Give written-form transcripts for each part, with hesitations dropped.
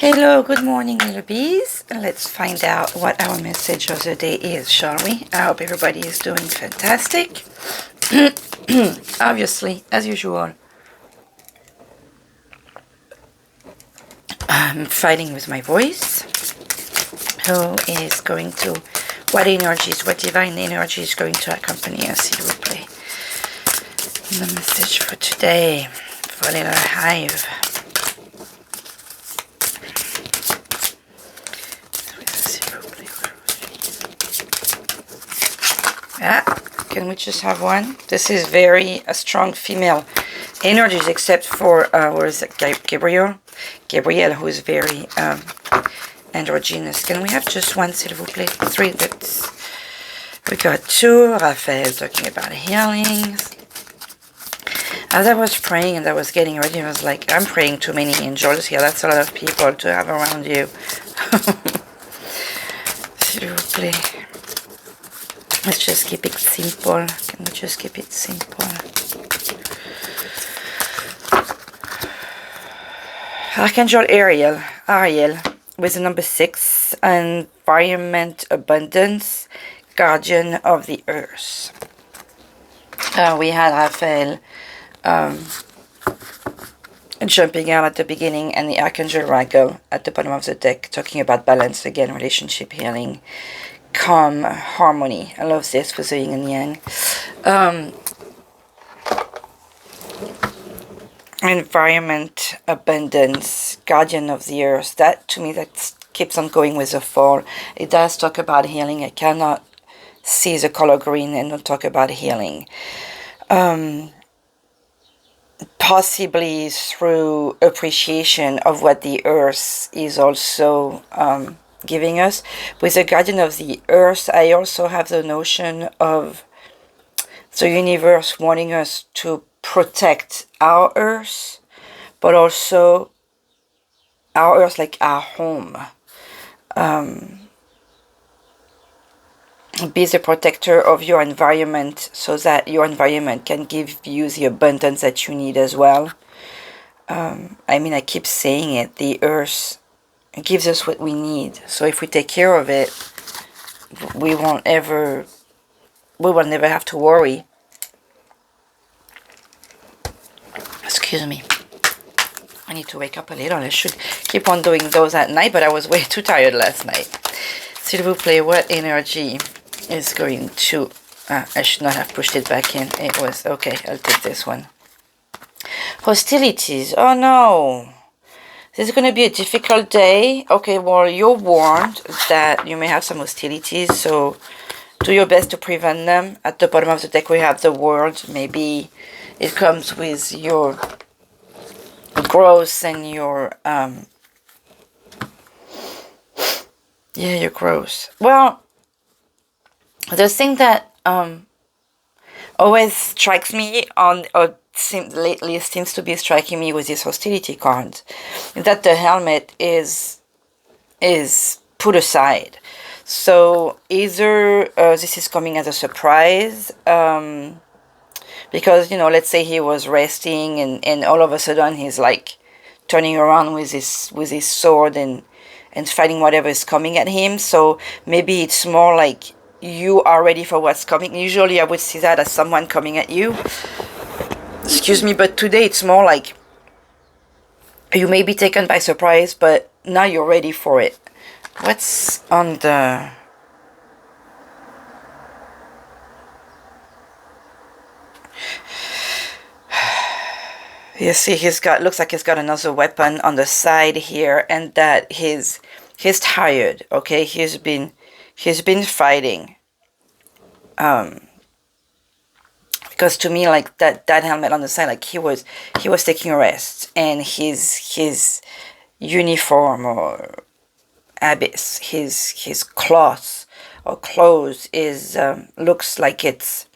Hello, good morning, little bees. Let's find out what our message of the day is, shall we? I hope everybody is doing fantastic. Obviously, as usual, I'm fighting with my voice. Who is going to, what energies, what divine energy is going to accompany us? S'il vous plaît. The message for today, for little hive. Yeah, can we just have one? This is very strong female energies, except for where is it? Gabriel, who is very androgynous. Can we have just one, s'il vous plaît? Three. We got two. Raphael talking about healings. As I was praying and I was getting ready, I was like, I'm praying too many angels here. That's a lot of people to have around you. S'il vous plaît. Let's just keep it simple. Can we just keep it simple? Archangel Ariel, with the number 6, environment, abundance, guardian of the earth. We had Raphael jumping out at the beginning, and the Archangel Raguel at the bottom of the deck, talking about balance again, relationship healing, calm, harmony. I love this for the yin and yang. Environment, abundance, guardian of the earth. That, to me, that keeps on going with the fall. It does talk about healing. I cannot see the color green and not talk about healing. Possibly through appreciation of what the earth is also giving us. With the guardian of the earth, I also have the notion of the universe wanting us to protect our earth, but also our earth like our home. Be the protector of your environment so that your environment can give you the abundance that you need as well. I mean, I keep saying it, the earth gives us what we need. So if we take care of it, we will never have to worry. Excuse me. I need to wake up a little. I should keep on doing those at night, but I was way too tired last night. S'il vous plaît, what energy is going to... I should not have pushed it back in. It was... Okay, I'll take this one. Hostilities. Oh no. This is going to be a difficult day. Okay, well, you're warned that you may have some hostilities, so do your best to prevent them. At the bottom of the deck, we have the world. Maybe it comes with your growth and your... your growth. Well, the thing that always strikes me on... lately seems to be striking me with this hostility card, that the helmet is put aside. So either this is coming as a surprise, because, you know, let's say he was resting and all of a sudden he's like turning around with his sword and fighting whatever is coming at him. So maybe it's more like you are ready for what's coming. Usually I would see that as someone coming at you. Excuse me, but today it's more like you may be taken by surprise, but now you're ready for it. What's on the... You see, looks like he's got another weapon on the side here, and that he's tired. Okay, he's been fighting. Because to me, like that helmet on the side, like he was taking a rest, and his uniform or abyss, his cloth or clothes is looks like it's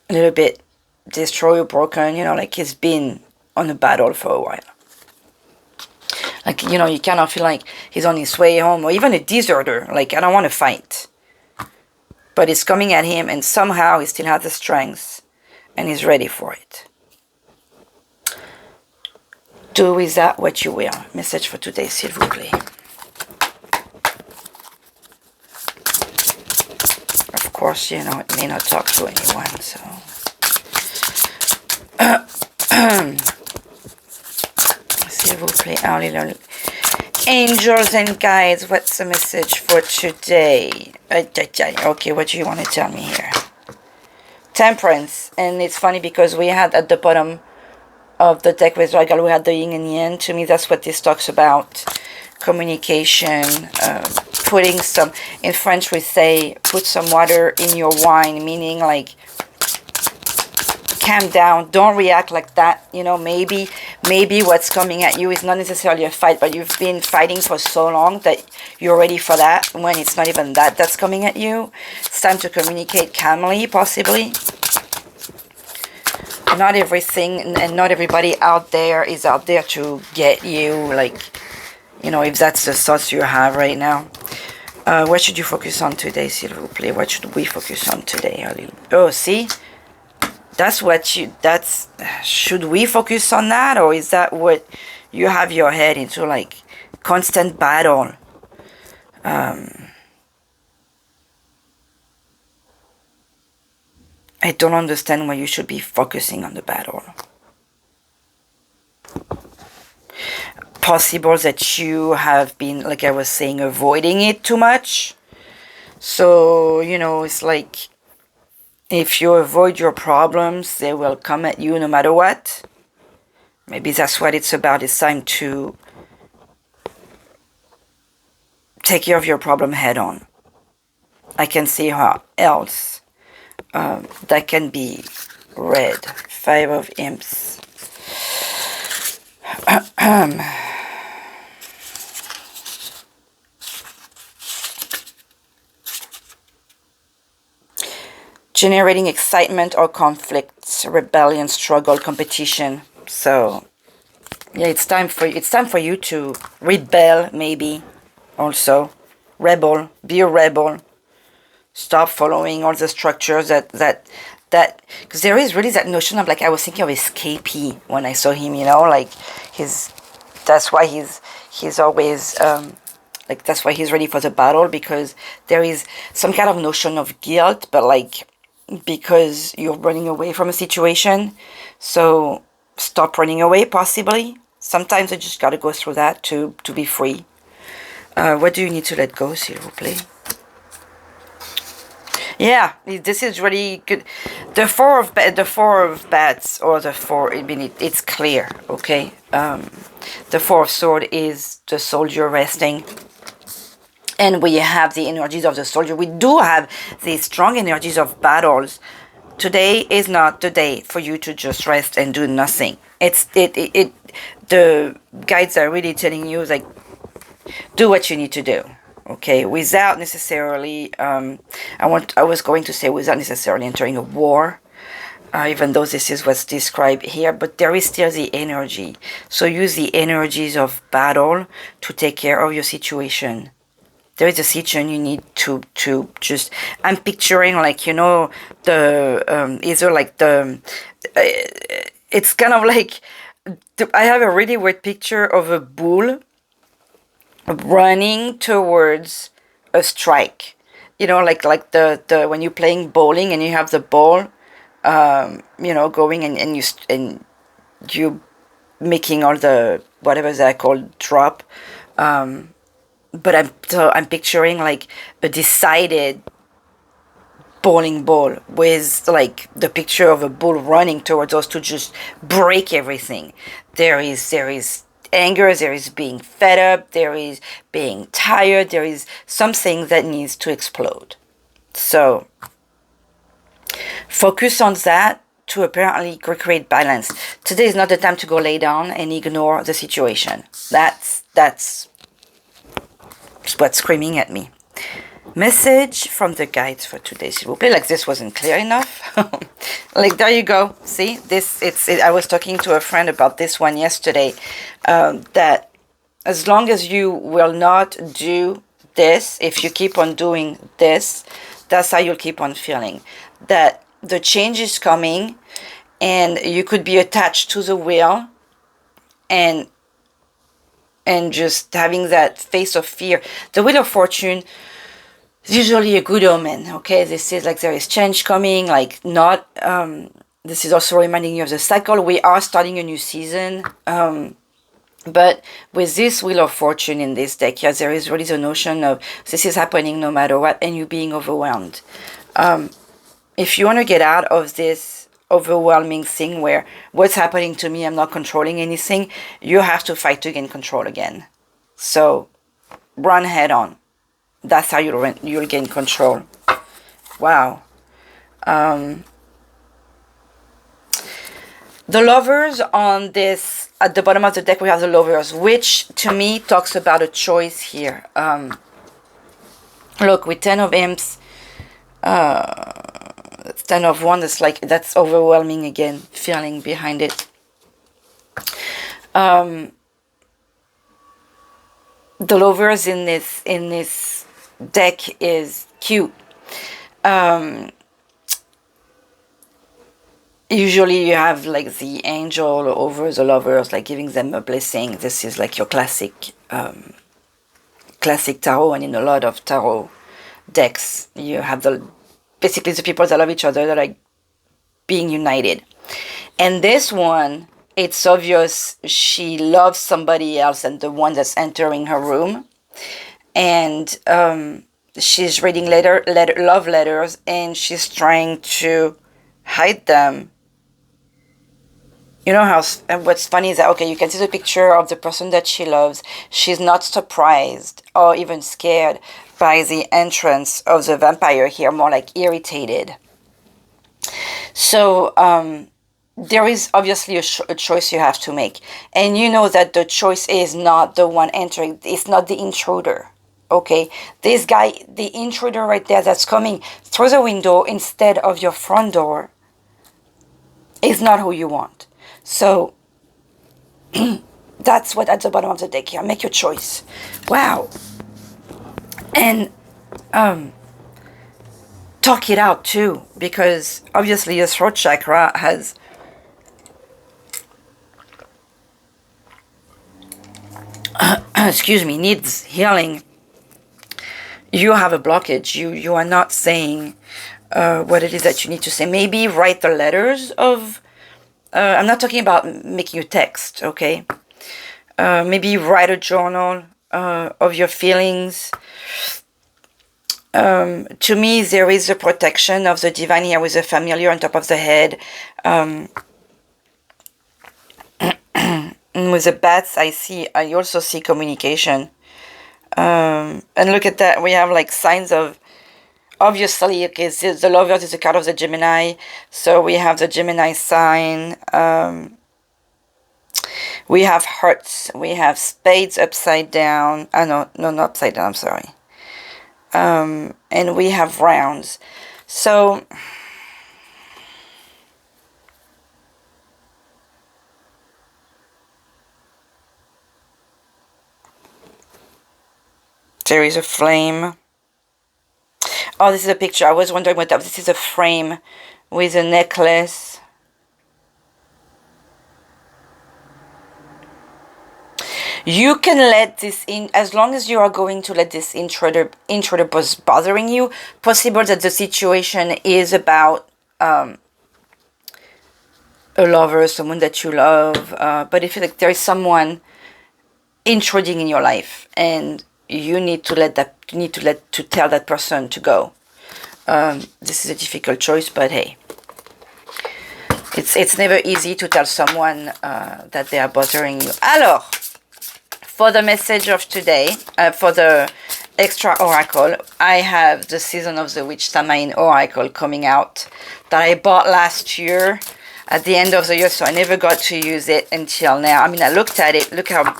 a little bit destroyed or broken. You know, like he's been on a battle for a while. Like, you know, you kind of feel like he's on his way home, or even a deserter. Like, I don't want to fight. But it's coming at him, and somehow he still has the strength, and he's ready for it. Do with that what you will. Message for today, s'il vous plaît. Of course, you know, it may not talk to anyone, so. S'il vous plaît, Ellie. Angels and guides, what's the message for today? Okay, what do you want to tell me here? Temperance. And it's funny because we had at the bottom of the deck with Regal, we had the yin and yang. To me, that's what this talks about. Communication, putting some, in French we say, put some water in your wine, meaning like, calm down, don't react like that. You know, maybe what's coming at you is not necessarily a fight, but you've been fighting for so long that you're ready for that, when it's not even that's coming at you. It's time to communicate calmly, possibly. Not everything and not everybody out there is out there to get you, like, you know, if that's the thoughts you have right now. What should you focus on today, s'il vous plaît? What should we focus on today? Oh, see? That's what you, that's, should we focus on that? Or is that what you have your head into, like, constant battle? I don't understand why you should be focusing on the battle. Possible that you have been, like I was saying, avoiding it too much. So, you know, it's like, if you avoid your problems, they will come at you no matter what. Maybe that's what it's about. It's time to take care of your problem head on. I can see how else that can be read. 5 of Imps. Generating excitement or conflicts, rebellion, struggle, competition. So, yeah, it's time for you to rebel, maybe. Also, rebel. Be a rebel. Stop following all the structures that because there is really that notion of, like, I was thinking of escapee when I saw him. You know, like that's why he's always like, that's why he's ready for the battle, because there is some kind of notion of guilt, but like, because you're running away from a situation. So stop running away, possibly. Sometimes you just got to go through that to be free. What do you need to let go, s'il vous plaît? Yeah, this is really good. The four of bats, or the four, I mean, it's clear, okay? The Four of Swords is the soldier resting. And we have the energies of the soldier. We do have the strong energies of battles. Today is not the day for you to just rest and do nothing. The guides are really telling you, like, do what you need to do. Okay, without necessarily, I was going to say without necessarily entering a war, even though this is what's described here, but there is still the energy. So use the energies of battle to take care of your situation. There is a situation you need to just, I'm picturing, like, you know, the, either like the, it's kind of like, I have a really weird picture of a bull running towards a strike, you know, like the when you're playing bowling and you have the ball, you know, going and you making all the whatever they're called drop, but I'm picturing like a decided bowling ball with like the picture of a bull running towards us to just break everything. There is anger, there is being fed up, there is being tired, there is something that needs to explode. So focus on that to apparently create balance. Today is not the time to go lay down and ignore the situation. That's what's screaming at me. Message from the guides for today, s'il vous plaît. Like, this wasn't clear enough. Like, there you go. See, I was talking to a friend about this one yesterday, that as long as you will not do this, if you keep on doing this, that's how you'll keep on feeling. That the change is coming, and you could be attached to the wheel, and and just having that face of fear. The Wheel of Fortune is usually a good omen, okay? This is like there is change coming, like not, this is also reminding you of the cycle. We are starting a new season, but with this Wheel of Fortune in this deck, yeah, there is really the notion of this is happening no matter what, and you being overwhelmed. If you want to get out of this overwhelming thing where what's happening to me, I'm not controlling anything, you have to fight to gain control again. So run head on. That's how you'll gain control. Wow. The Lovers on this, at the bottom of the deck we have the Lovers, which to me talks about a choice here. Look, with 10 of Imps, 10 of Wands, it's like, that's overwhelming again, feeling behind it. The Lovers in this deck is cute. Usually you have like the angel over the Lovers, like giving them a blessing. This is like your classic tarot, and in a lot of tarot decks you have basically the people that love each other, that are like being united. And this one, it's obvious she loves somebody else than the one that's entering her room, and she's reading love letters, and she's trying to hide them. You know how, and what's funny is that, okay, you can see the picture of the person that she loves. She's not surprised or even scared by the entrance of the vampire here, more like irritated. So there is obviously a choice you have to make. And you know that the choice is not the one entering, it's not the intruder. Okay, this guy, the intruder right there that's coming through the window instead of your front door, is not who you want. So that's what at the bottom of the deck here. Make your choice. Wow. And talk it out too, because obviously your throat chakra has excuse me, needs healing. You have a blockage. You are not saying what it is that you need to say. Maybe write the letters of I'm not talking about making you text, okay? Maybe write a journal of your feelings. To me, there is a protection of the divine here with the familiar on top of the head. And with the bats, I also see communication. And look at that, we have like signs of, obviously, okay, the Lovers is a card of the Gemini, so we have the Gemini sign. We have hearts, we have spades upside down. No, not upside down, I'm sorry. And we have rounds. So there is a flame. Oh, this is a picture. I was wondering what that was. This is a frame with a necklace. You can let this in, as long as you are going to let this intruder bothering you. Possible that the situation is about a lover, someone that you love. But if like there is someone intruding in your life, and you need to tell that person to go. This is a difficult choice, but hey, it's never easy to tell someone that they are bothering you. Alors, for the message of today, for the extra oracle, I have the Season of the Witch Samhain oracle coming out that I bought last year at the end of the year, so I never got to use it until now. I mean, I looked at it. Look how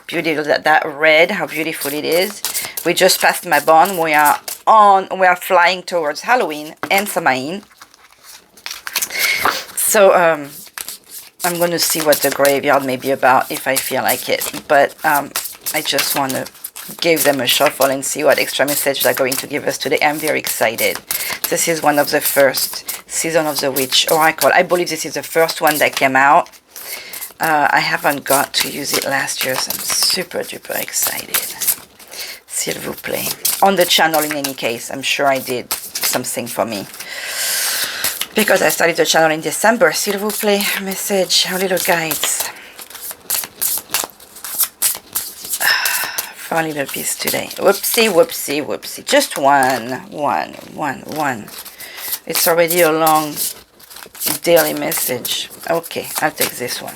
beautiful that red, how beautiful it is. We just passed my bond. We are flying towards Halloween and Samhain. So I'm going to see what the graveyard may be about if I feel like it. But I just want to give them a shuffle and see what extra message they're going to give us today. I'm very excited. This is one of the first Season of the Witch oracle. I believe this is the first one that came out. I haven't got to use it last year, so I'm super duper excited. S'il vous plaît. On the channel in any case, I'm sure I did something for me. Because I started the channel in December. S'il vous plaît, message, our little guides. For a little piece today. Whoopsie, whoopsie, whoopsie. Just one. It's already a long daily message. Okay, I'll take this one.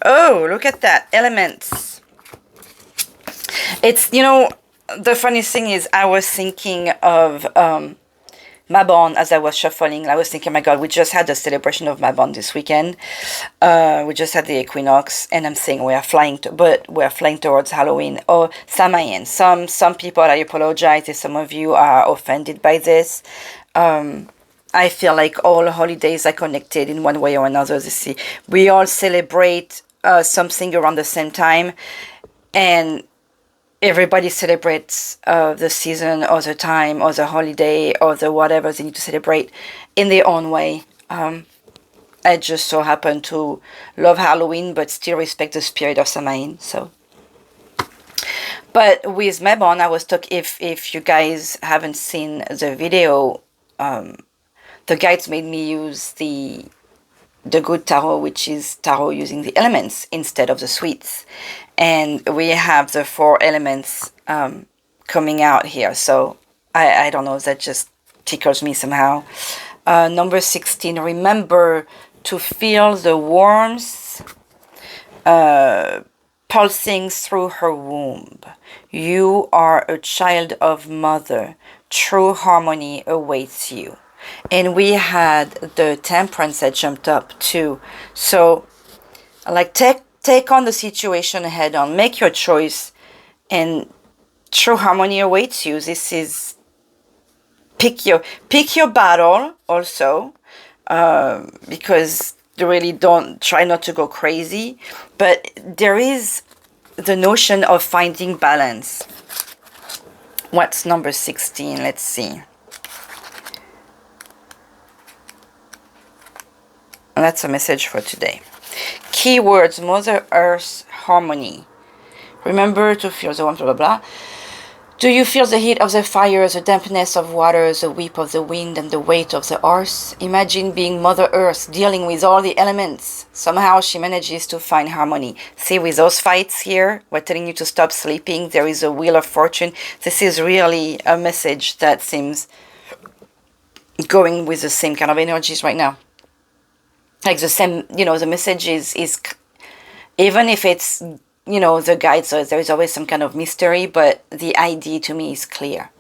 Oh, look at that. Elements. It's, you know, the funny thing is I was thinking of Mabon as I was shuffling. I was thinking, my God, we just had the celebration of Mabon this weekend. We just had the equinox, and I'm saying we're flying towards Halloween or Samhain. Some people, I apologize if some of you are offended by this. I feel like all holidays are connected in one way or another. You see, we all celebrate something around the same time, and everybody celebrates the season or the time or the holiday or the whatever they need to celebrate in their own way. I just so happen to love Halloween, but still respect the spirit of Samhain. So, but with Mabon, I was talking. If you guys haven't seen the video, the guides made me use the good tarot, which is tarot using the elements instead of the sweets. And we have the 4 elements coming out here. So I don't know, that just tickles me somehow. Number 16, remember to feel the warmth pulsing through her womb. You are a child of mother. True harmony awaits you. And we had the temperance that jumped up too. So, like, take on the situation head on. Make your choice, and true harmony awaits you. This is pick your battle also, because you really don't try not to go crazy. But there is the notion of finding balance. What's number 16? Let's see. That's a message for today. Keywords: Mother Earth harmony. Remember to feel the warmth, blah, blah, blah. Do you feel the heat of the fire, the dampness of water, the whip of the wind, and the weight of the earth? Imagine being Mother Earth, dealing with all the elements. Somehow she manages to find harmony. See, with those fights here, we're telling you to stop sleeping. There is a wheel of fortune. This is really a message that seems going with the same kind of energies right now. Like the same, you know, the message is even if it's, you know, the guide, so there is always some kind of mystery, but the idea to me is clear.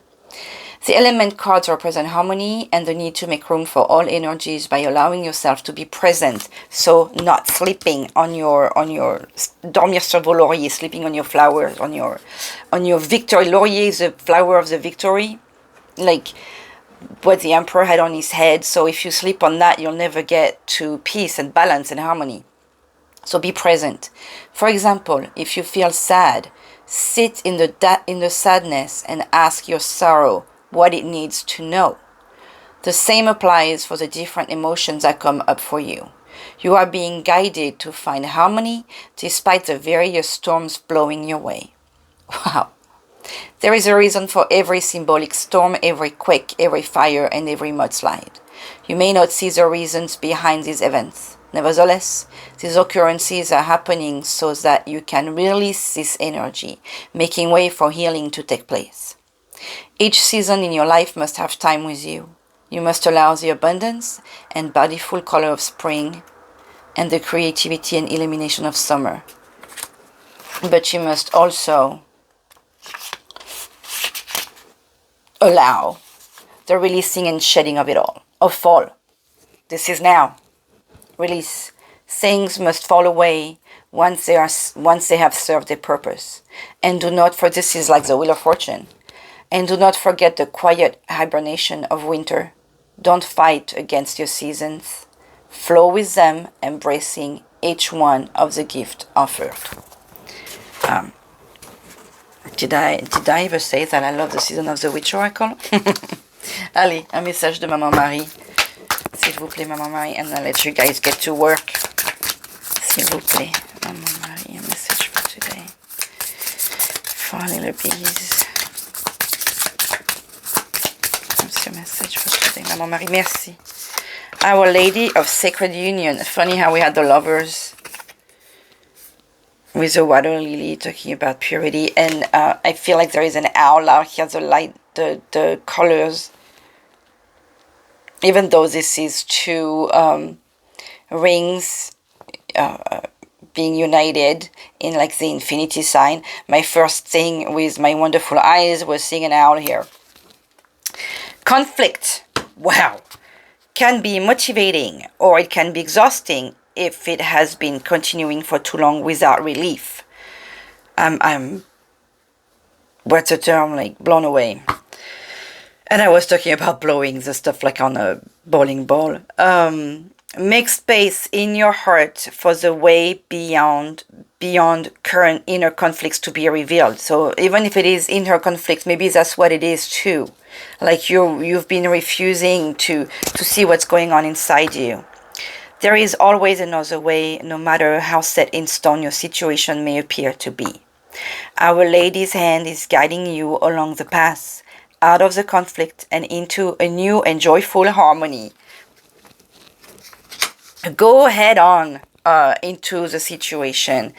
The element cards represent harmony and the need to make room for all energies by allowing yourself to be present. So not sleeping on your dormir sur vos lauriers, sleeping on your flowers, on your victory. Laurier is the flower of the victory, like what the emperor had on his head. So if you sleep on that, you'll never get to peace and balance and harmony. So be present. For example, if you feel sad, sit in the sadness and ask your sorrow what it needs to know. The same applies for the different emotions that come up for you. You are being guided to find harmony despite the various storms blowing your way. Wow. There is a reason for every symbolic storm, every quake, every fire, and every mudslide. You may not see the reasons behind these events. Nevertheless, these occurrences are happening so that you can release this energy, making way for healing to take place. Each season in your life must have time with you. You must allow the abundance and bountiful color of spring and the creativity and illumination of summer. But you must also allow the releasing and shedding of it all, of fall. This is now. Release. Things must fall away once they have served their purpose. And do not, for this is like the wheel of fortune. And do not forget the quiet hibernation of winter. Don't fight against your seasons. Flow with them, embracing each one of the gift offered. Did I ever say that I love the season of the witch oracle? Allez, un message de Maman Marie. S'il vous plaît, Maman Marie, and I'll let you guys get to work. S'il vous plaît. Maman Marie, un message for today. For little bees. What's your message for today, Maman Marie? Merci. Our Lady of Sacred Union. Funny how we had the lovers with the water lily talking about purity. And I feel like there is an owl out here. The light, the colors. Even though this is two rings being united in like the infinity sign, my first thing with my wonderful eyes was seeing an owl here. Conflict, wow, can be motivating or it can be exhausting if it has been continuing for too long without relief. I'm what's the term, like blown away. And I was talking about blowing the stuff like on a bowling ball. Make space in your heart for the way beyond current inner conflicts to be revealed. So even if it is inner conflicts, maybe that's what it is too. Like you've been refusing to see what's going on inside you. There is always another way, no matter how set in stone your situation may appear to be. Our Lady's hand is guiding you along the path, out of the conflict and into a new and joyful harmony. Go head on into the situation.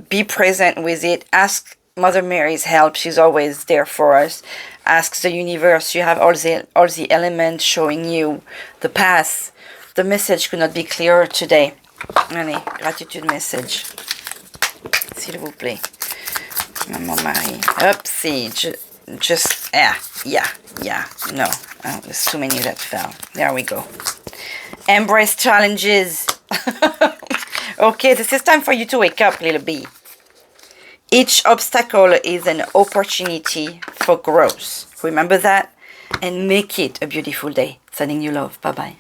Be present with it. Ask Mother Mary's help. She's always there for us. Ask the universe. You have all the elements showing you the path. The message could not be clearer today. Allez, gratitude message. S'il vous plaît. Maman Marie. Oopsie. Just, no. Oh, there's too many that fell. There we go. Embrace challenges. Okay, this is time for you to wake up, little bee. Each obstacle is an opportunity for growth. Remember that and make it a beautiful day. Sending you love. Bye-bye.